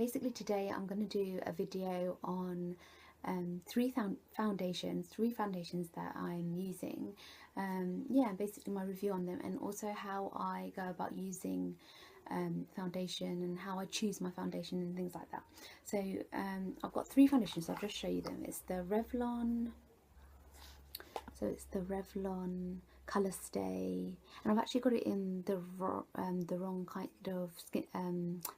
basically today I'm going to do a video on three foundations that I'm using. Yeah, basically my review on them, and also how I go about using foundation and how I choose my foundation and things like that. So I've got three foundations, so I'll just show you them. It's the Revlon Colour Stay, and I've actually got it in the wrong kind of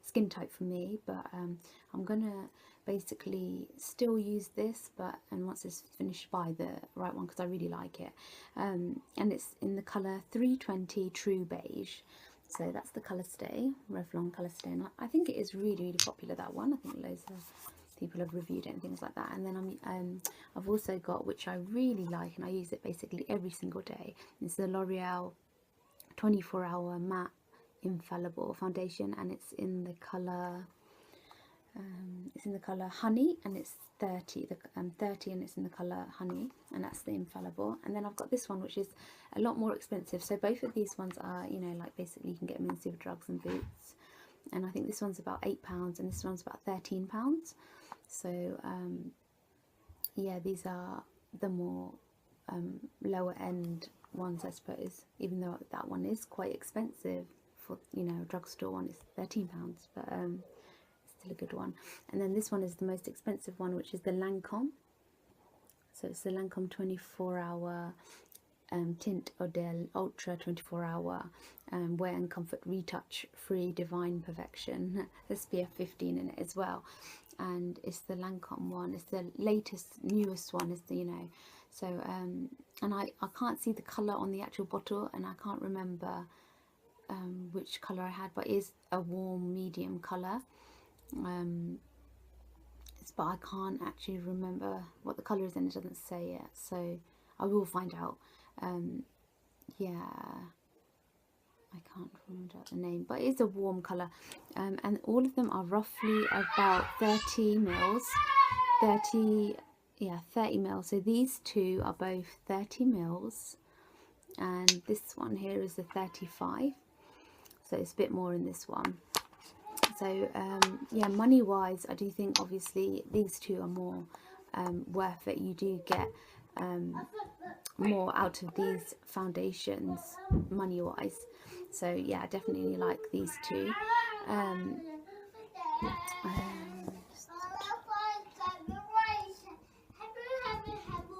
skin type for me, but I'm gonna basically still use this, and once it's finished, buy the right one because I really like it. And it's in the colour 320 True Beige. So that's the Colour Stay, Revlon Colour Stay, and I think it is really popular, that one. I think loads of people have reviewed it and things like that. And then I've also got, which I really like, and I use it basically every single day, it's the L'Oreal 24-hour matte infallible foundation, and it's in the color honey, and it's 30, and it's in the color honey, and that's the infallible. And then I've got this one, which is a lot more expensive. So both of these ones are, you know, like basically you can get them in Superdrugs and Boots, and I think this one's about £8 and this one's about £13. So yeah, these are the more lower end ones, I suppose, even though that one is quite expensive for, you know, a drugstore one. It's £13, but still a good one. And then this one is the most expensive one, which is the Lancome. So it's the Lancome 24-hour Tint Odell Ultra 24-hour wear and comfort retouch free divine perfection, SPF 15 in it as well. And it's the Lancome one, it's the newest one, is the, you know. So and I can't see the colour on the actual bottle, and I can't remember which colour I had, but it is a warm medium colour. But I can't actually remember what the colour is, and it doesn't say it, so I will find out. Yeah, I can't remember the name, but it's a warm colour, and all of them are roughly about 30 mils. 30 mils. So these two are both 30 mils, and this one here is the 35, so it's a bit more in this one. So yeah, money wise, I do think obviously these two are more worth it. You do get more out of these foundations money wise. So yeah, I definitely like these two.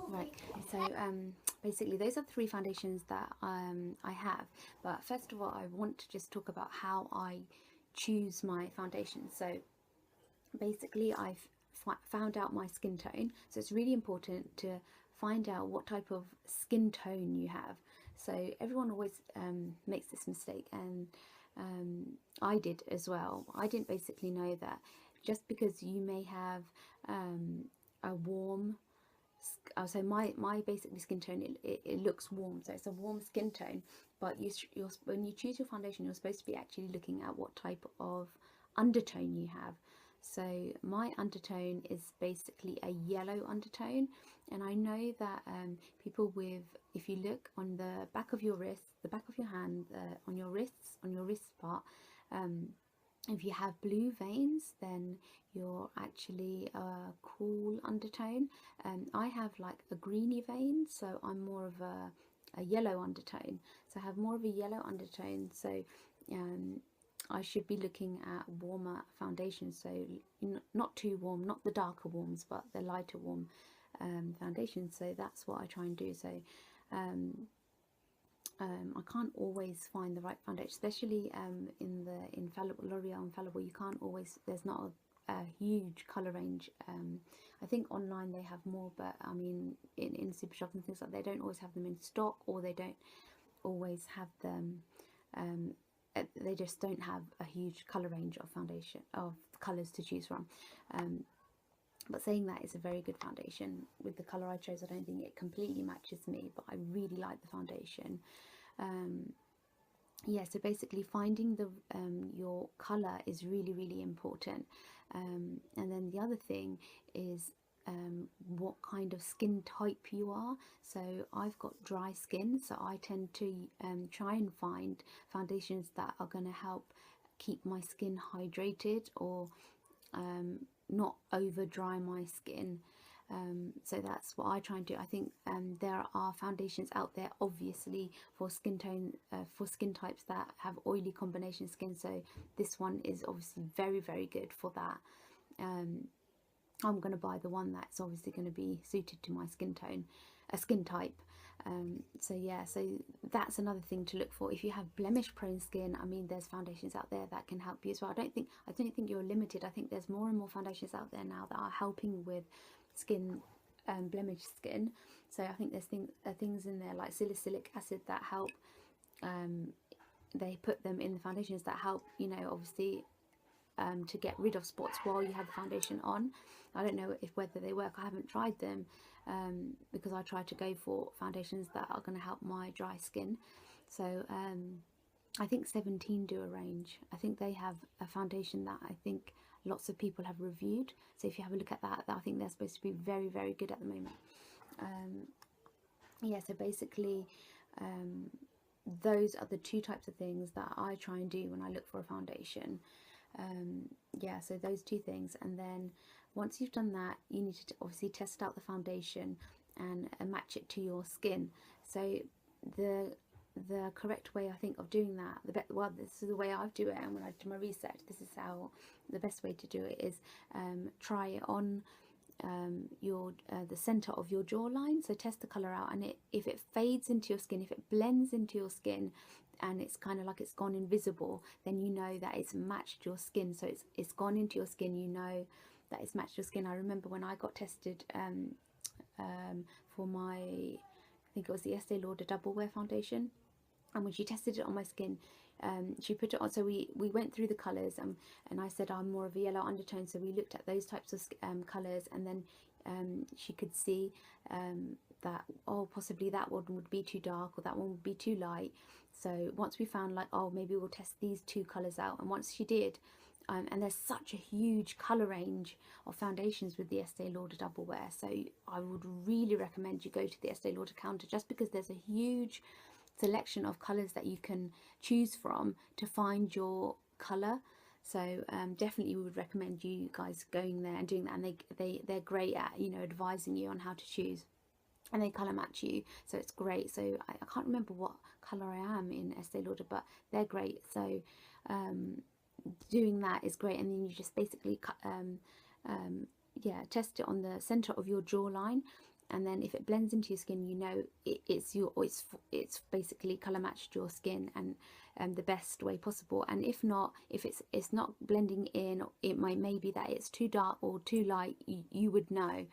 Right, so basically those are three foundations that I have. But first of all, I want to just talk about how I choose my foundation. So basically I've found out my skin tone, so it's really important to find out what type of skin tone you have. So everyone always makes this mistake, and I did as well. I didn't basically know that just because you may have a warm, so my basically skin tone, it looks warm, so it's a warm skin tone, but when you choose your foundation, you're supposed to be actually looking at what type of undertone you have. So my undertone is basically a yellow undertone, and I know that people with, if you look on the back of your wrist, the back of your hand, on your wrists, on your wrist part, if you have blue veins, then you're actually a cool undertone. I have like a greeny vein, so I'm more of a yellow undertone. So I have more of a yellow undertone, so I should be looking at warmer foundations, so not too warm, not the darker warms, but the lighter warm foundations. So that's what I try and do. So I can't always find the right foundation, especially in the infallible, L'Oreal infallible. You can't always, there's not a huge colour range. I think online they have more, but I mean in super shops and things like that, they don't always have them in stock, or they don't always have them, they just don't have a huge colour range of foundation, of colours to choose from. But saying that, it's a very good foundation. With the colour I chose, I don't think it completely matches me, but I really like the foundation. Yeah, so basically finding the your colour is really important. And then the other thing is what kind of skin type you are. So I've got dry skin, so I tend to try and find foundations that are going to help keep my skin hydrated, or not over dry my skin. So that's what I try and do. I think there are foundations out there, obviously, for skin tone, for skin types that have oily combination skin. So this one is obviously very, very good for that. I'm going to buy the one that's obviously going to be suited to my skin tone, skin type. So yeah, so that's another thing to look for. If you have blemish prone skin, I mean, there's foundations out there that can help you as well. I don't think you're limited. I think there's more and more foundations out there now that are helping with skin, blemish skin. So I think there's things in there like salicylic acid that help. They put them in the foundations that help, you know, obviously, to get rid of spots while you have the foundation on. I don't know whether they work. I haven't tried them, because I try to go for foundations that are going to help my dry skin. So I think 17 do a range. I think they have a foundation that I think lots of people have reviewed. So if you have a look at that, I think they're supposed to be very, very good at the moment. Yeah, so basically, those are the two types of things that I try and do when I look for a foundation. Yeah, so those two things, and then once you've done that, you need to obviously test out the foundation and match it to your skin. So the correct way, I think, of doing that, well, this is the way I do it, and when I do my research, this is how the best way to do it is, try it on the center of your jawline. So test the color out, and if it fades into your skin, if it blends into your skin, and it's kind of like it's gone invisible, then you know that it's matched your skin. So it's gone into your skin, you know that it's matched your skin. I remember when I got tested for my, I think it was the Estee Lauder Double Wear foundation, and when she tested it on my skin, she put it on. So we went through the colors, and I said I'm more of a yellow undertone, so we looked at those types of colors, and then she could see that, oh, possibly that one would be too dark, or that one would be too light. So once we found, like, oh, maybe we'll test these two colors out, and once she did, and there's such a huge color range of foundations with the Estee Lauder Double Wear, so I would really recommend you go to the Estee Lauder counter, just because there's a huge selection of colors that you can choose from to find your color. So definitely we would recommend you guys going there and doing that, and they're great at, you know, advising you on how to choose, and they color match you, so it's great. So I can't remember what color I am in Estee Lauder, but they're great. So doing that is great, and then you just basically yeah, test it on the center of your jawline, and then if it blends into your skin, you know it's basically color matched your skin, and the best way possible. And if not, if it's not blending in, it may be that it's too dark or too light, you would know.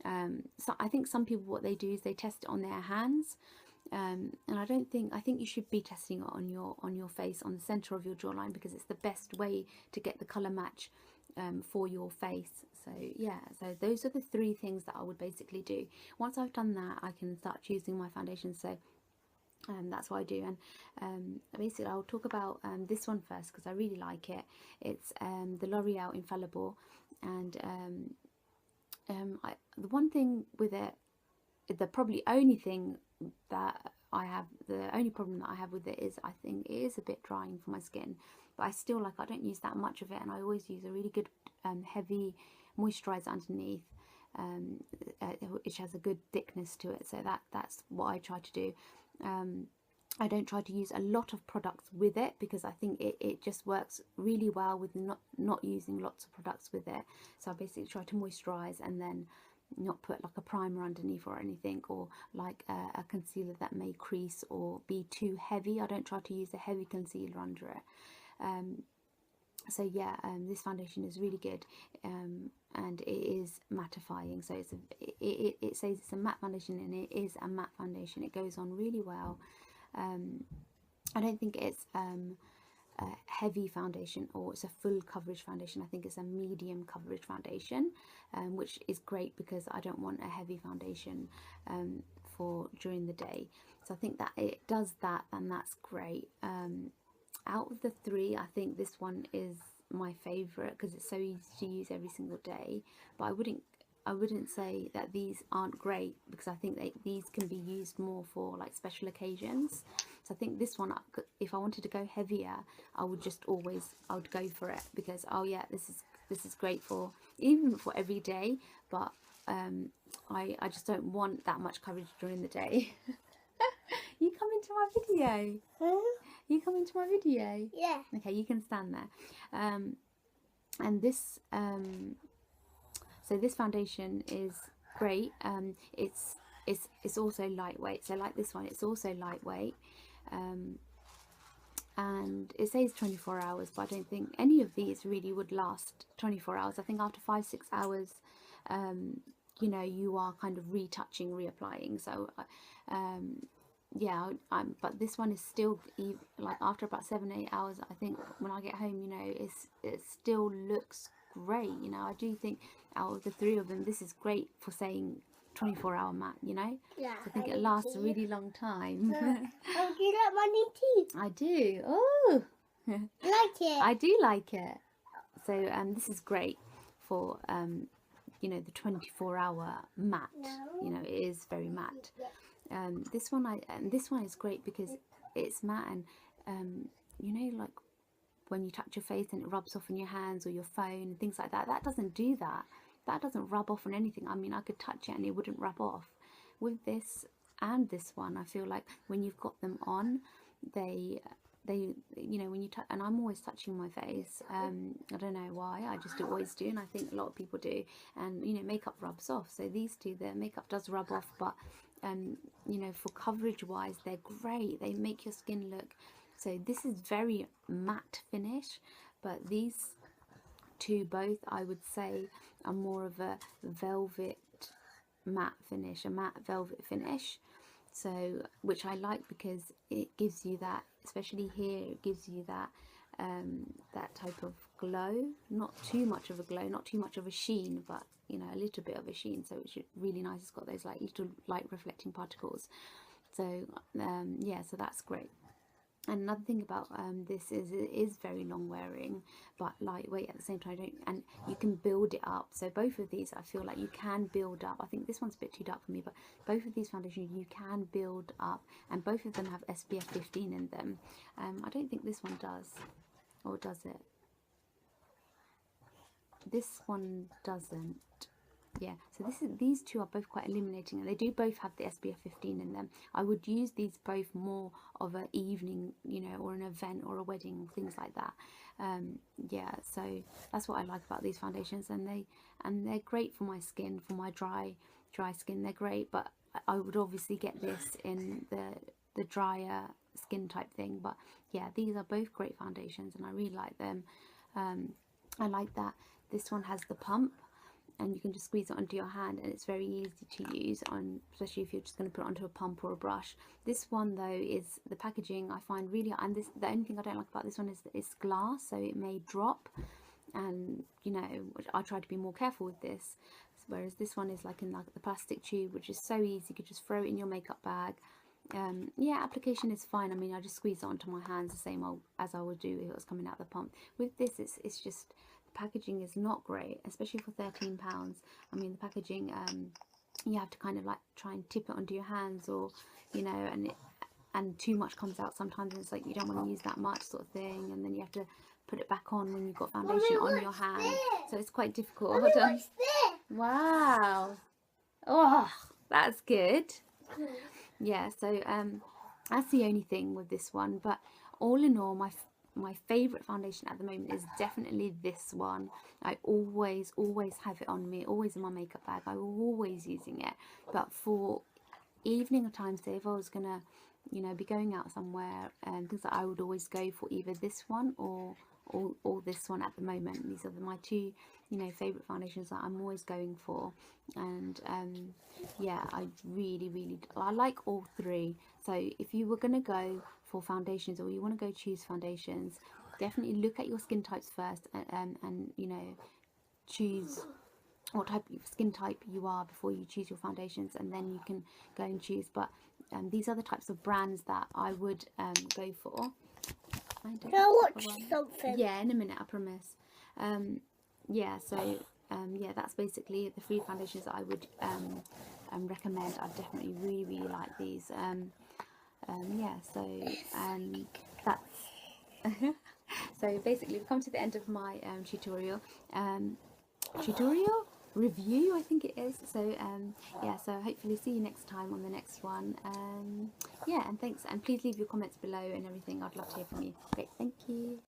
So I think some people, what they do is they test it on their hands, and I think you should be testing it on your face, on the center of your jawline, because it's the best way to get the color match for your face. So yeah, so those are the three things that I would basically do. Once I've done that, I can start choosing my foundation. So that's what I do. And basically I'll talk about this one first, because I really like it. It's the L'Oreal Infallible, and the one thing with it, the probably only thing that the only problem that I have with it is, I think it is a bit drying for my skin, but I still, like, I don't use that much of it, and I always use a really good heavy moisturizer underneath, which has a good thickness to it. So that's what I try to do. I don't try to use a lot of products with it, because I think it just works really well with not using lots of products with it. So I basically try to moisturize, and then not put like a primer underneath or anything, or like a concealer that may crease or be too heavy. I don't try to use a heavy concealer under it. So yeah, this foundation is really good, and it is mattifying. So it says it's a matte foundation, and it is a matte foundation. It goes on really well. I don't think it's a heavy foundation, or it's a full coverage foundation. I think it's a medium coverage foundation, which is great, because I don't want a heavy foundation for during the day. So I think that it does that, and that's great. Out of the three, I think this one is my favorite, because it's so easy to use every single day. But I wouldn't say that these aren't great, because I think these can be used more for like special occasions. So I think this one, if I wanted to go heavier, I would go for it, because, oh yeah, this is this is great for even for every day, but I just don't want that much coverage during the day. You come into my video. Huh? You come into my video. Yeah. Okay, you can stand there. And this so this foundation is great. It's also lightweight. So like this one, it's also lightweight. And it says 24 hours, but I don't think any of these really would last 24 hours. I think after 5-6 hours, you know, you are kind of retouching, reapplying. So yeah, but this one is still, like after about 7-8 hours, I think when I get home, you know, it still looks great. You know, I do think out of the 3 of them, this is great for saying 24-hour matte, you know. Yeah. So I think it lasts a really long time. Oh, do you like my new teeth? I do. Oh, Like it? I do like it. So this is great for you know, the 24-hour matte. You know, it is very matte. This one is great because it's matte, and you know, like when you touch your face and it rubs off on your hands or your phone and things like that. That doesn't do that. That doesn't rub off on anything. I mean, I could touch it and it wouldn't rub off. With this and this one, I feel like when you've got them on, they you know, when you touch, and I'm always touching my face, I don't know why, I just always do, and I think a lot of people do, and you know, makeup rubs off. So these two, the makeup does rub off, but you know, for coverage wise, they're great. They make your skin look, so this is very matte finish, but these two both, I would say, are more of a velvet matte finish, a matte velvet finish. So, which I like because it gives you that, especially here, it gives you that that type of glow. Not too much of a glow, not too much of a sheen, but you know, a little bit of a sheen. So it's really nice. It's got those like little light reflecting particles. So yeah, so that's great. And another thing about this is it is very long wearing, but lightweight at the same time. And you can build it up. So both of these, I feel like you can build up. I think this one's a bit too dark for me, but both of these foundations you can build up, and both of them have SPF 15 in them. I don't think this one does, or does it? This one doesn't. Yeah, so these two are both quite illuminating, and they do both have the SPF 15 in them. I would use these both more of an evening, you know, or an event or a wedding, things like that. Yeah, so that's what I like about these foundations, and they're great for my skin, for my dry skin. They're great, but I would obviously get this in the drier skin type thing. But yeah, these are both great foundations, and I really like them. I like that this one has the pump, and you can just squeeze it onto your hand, and it's very easy to use on, especially if you're just going to put it onto a pump or a brush. This one though, is the packaging I find really, and this, the only thing I don't like about this one is that it's glass, so it may drop, and you know, I try to be more careful with this, whereas this one is like in like the plastic tube, which is so easy. You could just throw it in your makeup bag. Yeah, application is fine. I mean, I just squeeze it onto my hands the same as I would do if it was coming out of the pump. With this, it's just, packaging is not great, especially for £13. I mean, the packaging, you have to kind of like try and tip it onto your hands, or you know, and too much comes out sometimes, and it's like you don't want to use that much, sort of thing, and then you have to put it back on when you've got foundation on your hand, so it's quite difficult. Hold on. Wow, oh, that's good. Yeah, so that's the only thing with this one, but all in all, my favourite foundation at the moment is definitely this one. I always have it on me, always in my makeup bag. I'm always using it. But for evening time, say if I was gonna, you know, be going out somewhere, and things like, I would always go for either this one or this one at the moment. These are my two, you know, favourite foundations that I'm always going for. And yeah, I really I like all three. So if you were gonna go for foundations, or you want to go choose foundations, definitely look at your skin types first, and you know, choose what type of skin type you are before you choose your foundations, and then you can go and choose. But these are the types of brands that I would go for. Can I watch something? Yeah, in a minute, I promise. Yeah, so yeah, that's basically the 3 foundations that I would recommend. I definitely really like these. Yeah, so that's So basically we've come to the end of my tutorial review, I think it is. So yeah, so hopefully see you next time on the next one. Yeah, and thanks, and please leave your comments below and everything. I'd love to hear from you. Great, thank you.